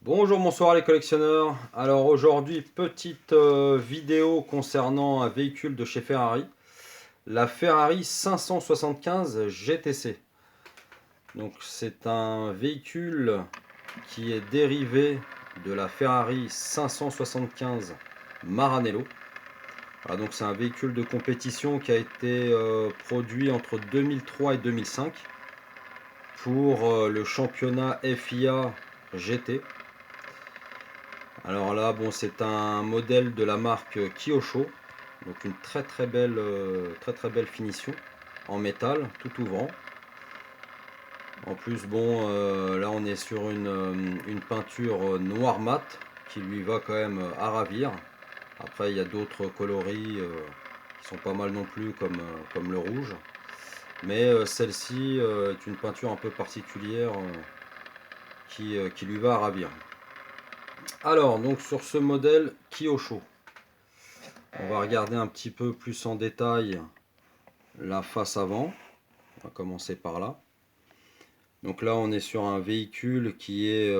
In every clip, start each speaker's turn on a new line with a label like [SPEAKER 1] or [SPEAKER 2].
[SPEAKER 1] Bonjour, bonsoir les collectionneurs. Alors aujourd'hui, petite vidéo concernant un véhicule de chez Ferrari, la Ferrari 575 GTC. Donc c'est un véhicule qui est dérivé de la Ferrari 575 Maranello. Voilà, donc c'est un véhicule de compétition qui a été produit entre 2003 et 2005 pour le championnat FIA GT. Alors là, bon, c'est un modèle de la marque Kyosho, donc une très belle finition en métal, tout ouvrant. En plus, bon, là on est sur une peinture noir mat qui lui va quand même à ravir. Après, il y a d'autres coloris qui sont pas mal non plus, comme le rouge. Mais celle-ci est une peinture un peu particulière qui lui va à ravir. Alors, donc sur ce modèle Kyosho, on va regarder un petit peu plus en détail la face avant. On va commencer par là. Donc là, on est sur un véhicule qui est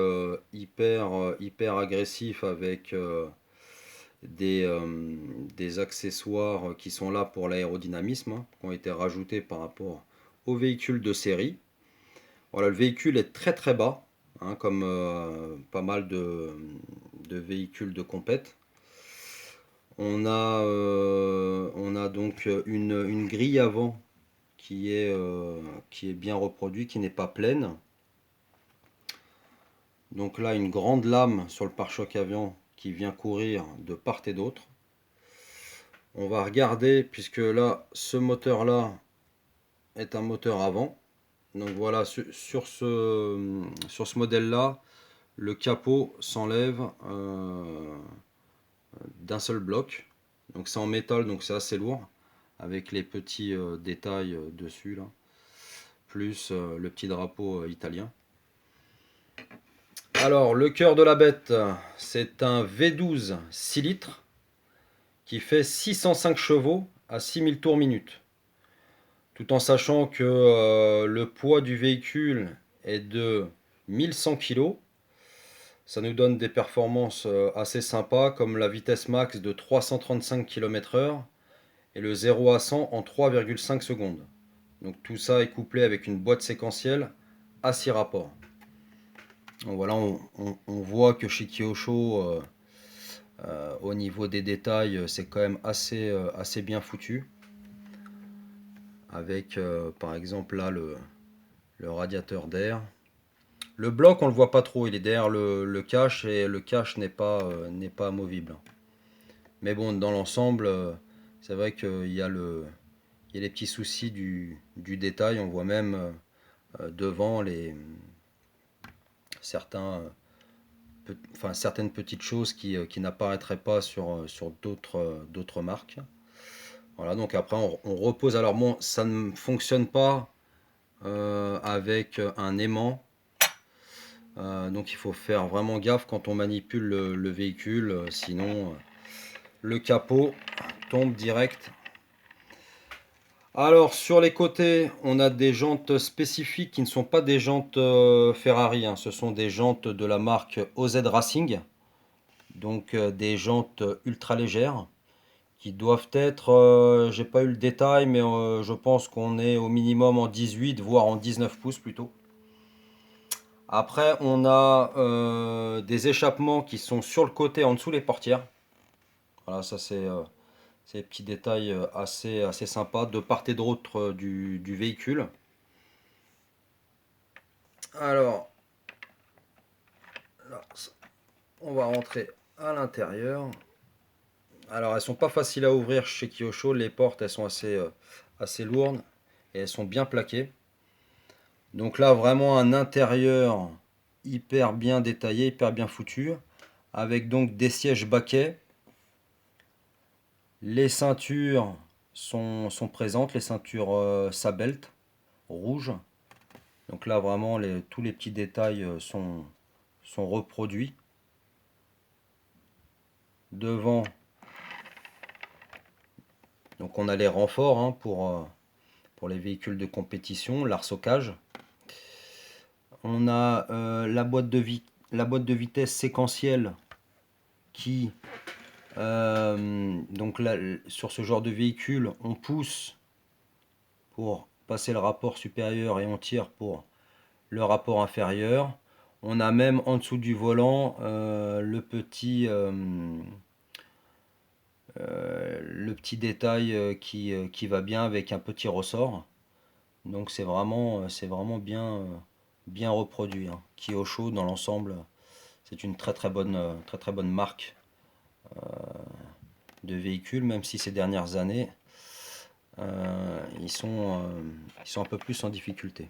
[SPEAKER 1] hyper agressif avec des accessoires qui sont là pour l'aérodynamisme, hein, qui ont été rajoutés par rapport au véhicule de série. Voilà, le véhicule est très bas, hein, comme pas mal de véhicules de compète. On a donc une grille avant qui est bien reproduite, qui n'est pas pleine. Donc là, une grande lame sur le pare-choc avant qui vient courir de part et d'autre. On va regarder, puisque là, ce moteur-là est un moteur avant. Donc voilà, sur ce modèle-là, le capot s'enlève d'un seul bloc. Donc c'est en métal, donc c'est assez lourd, avec les petits détails dessus là, plus le petit drapeau italien. Alors le cœur de la bête, c'est un V12 6 litres qui fait 605 chevaux à 6000 tours minute. Tout en sachant que le poids du véhicule est de 1100 kg. Ça nous donne des performances assez sympas, comme la vitesse max de 335 km/h et le 0 à 100 en 3,5 secondes. Donc tout ça est couplé avec une boîte séquentielle à 6 rapports. Donc voilà, on voit que chez Kyosho, au niveau des détails, c'est quand même assez bien foutu. Avec par exemple là le radiateur d'air. Le bloc on le voit pas trop, il est derrière le cache et le cache n'est pas amovible. Mais bon, dans l'ensemble, c'est vrai qu'il y a il y a les petits soucis du détail. On voit même devant certains, certaines petites choses qui n'apparaîtraient pas sur d'autres marques. Voilà, donc après on repose. Alors bon, ça ne fonctionne pas avec un aimant. Donc il faut faire vraiment gaffe quand on manipule le véhicule, sinon le capot tombe direct. Alors sur les côtés, on a des jantes spécifiques qui ne sont pas des jantes Ferrari, hein. Ce sont des jantes de la marque OZ Racing, donc des jantes ultra légères qui doivent être, j'ai pas eu le détail, mais je pense qu'on est au minimum en 18, voire en 19 pouces plutôt. Après, on a des échappements qui sont sur le côté en dessous les portières. Voilà, ça c'est des petits détails assez sympas de part et d'autre du véhicule. Alors, là, on va rentrer à l'intérieur. Alors, elles sont pas faciles à ouvrir chez Kyosho. Les portes, elles sont assez lourdes et elles sont bien plaquées. Donc là, vraiment un intérieur hyper bien détaillé, hyper bien foutu, avec donc des sièges baquets. Les ceintures sont présentes, les ceintures Sabelt rouges. Donc là, vraiment, tous les petits détails sont reproduits. Devant, donc on a les renforts, hein, pour les véhicules de compétition, l'arsocage. On a la boîte de vie la boîte de vitesse séquentielle qui, donc là, sur ce genre de véhicule, on pousse pour passer le rapport supérieur et on tire pour le rapport inférieur. On a même en dessous du volant le petit détail qui va bien avec un petit ressort. Donc c'est vraiment bien, bien reproduit, hein. Kyosho dans l'ensemble, c'est une très très bonne marque de véhicules, même si ces dernières années ils sont un peu plus en difficulté.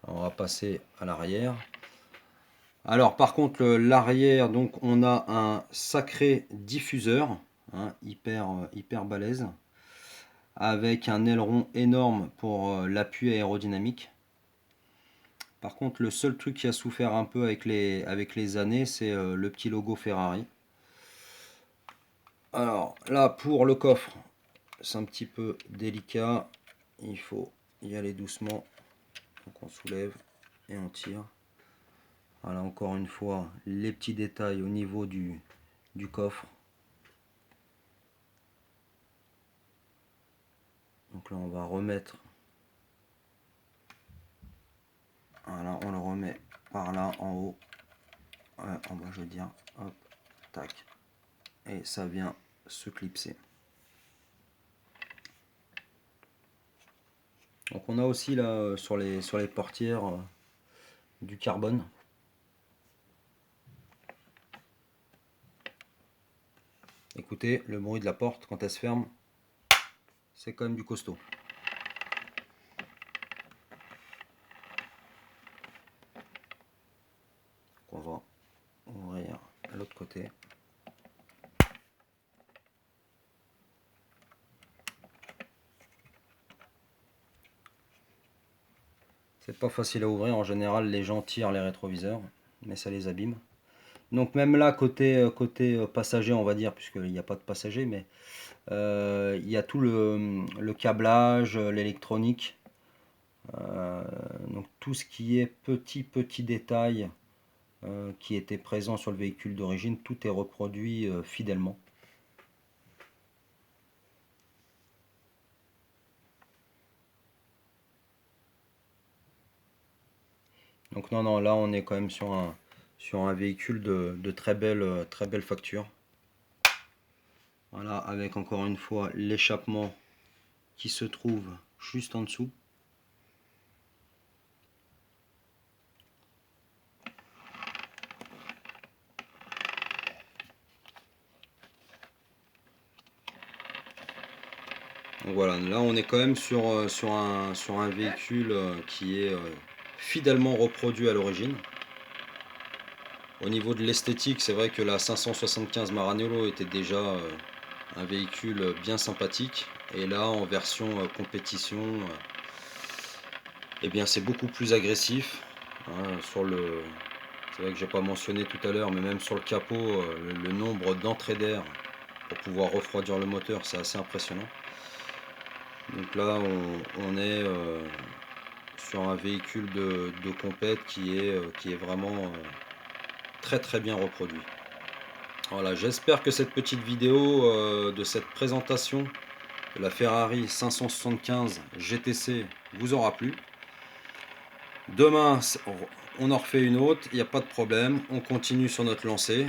[SPEAKER 1] Alors, on va passer à l'arrière. Alors par contre l'arrière, donc on a un sacré diffuseur, hein, hyper balèze, avec un aileron énorme pour l'appui aérodynamique. Par contre le seul truc qui a souffert un peu avec les années, c'est le petit logo Ferrari. Alors là pour le coffre, c'est un petit peu délicat, il faut y aller doucement. Donc on soulève et on tire. Voilà, encore une fois, les petits détails au niveau du coffre. Donc là, on va remettre. Voilà, on le remet par là, en haut. Ouais, en bas, je veux dire. Hop, tac. Et ça vient se clipser. Donc on a aussi là, sur les portières, du carbone. Écoutez, le bruit de la porte quand elle se ferme, c'est quand même du costaud. On va ouvrir à l'autre côté. C'est pas facile à ouvrir, en général les gens tirent les rétroviseurs, mais ça les abîme. Donc même là, côté passager, on va dire, puisqu'il n'y a pas de passager, mais il y a tout le câblage, l'électronique, donc tout ce qui est petit détail qui était présent sur le véhicule d'origine, tout est reproduit fidèlement. Donc non, là on est quand même sur un véhicule de très belle facture. Voilà, avec encore une fois l'échappement qui se trouve juste en dessous. Donc voilà, là on est quand même sur un véhicule qui est fidèlement reproduit à l'origine. Au niveau de l'esthétique, c'est vrai que la 575 Maranello était déjà un véhicule bien sympathique. Et là, en version compétition, eh bien c'est beaucoup plus agressif. Hein, c'est vrai que j'ai pas mentionné tout à l'heure, mais même sur le capot, le nombre d'entrées d'air pour pouvoir refroidir le moteur, c'est assez impressionnant. Donc là, on est sur un véhicule de compète qui est vraiment très bien reproduit. Voilà, j'espère que cette petite vidéo de cette présentation de la Ferrari 575 GTC vous aura plu. Demain, on en refait une autre, il n'y a pas de problème, on continue sur notre lancée.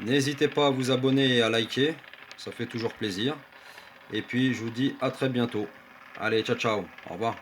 [SPEAKER 1] N'hésitez pas à vous abonner et à liker, ça fait toujours plaisir. Et puis je vous dis à très bientôt. Allez, ciao, au revoir.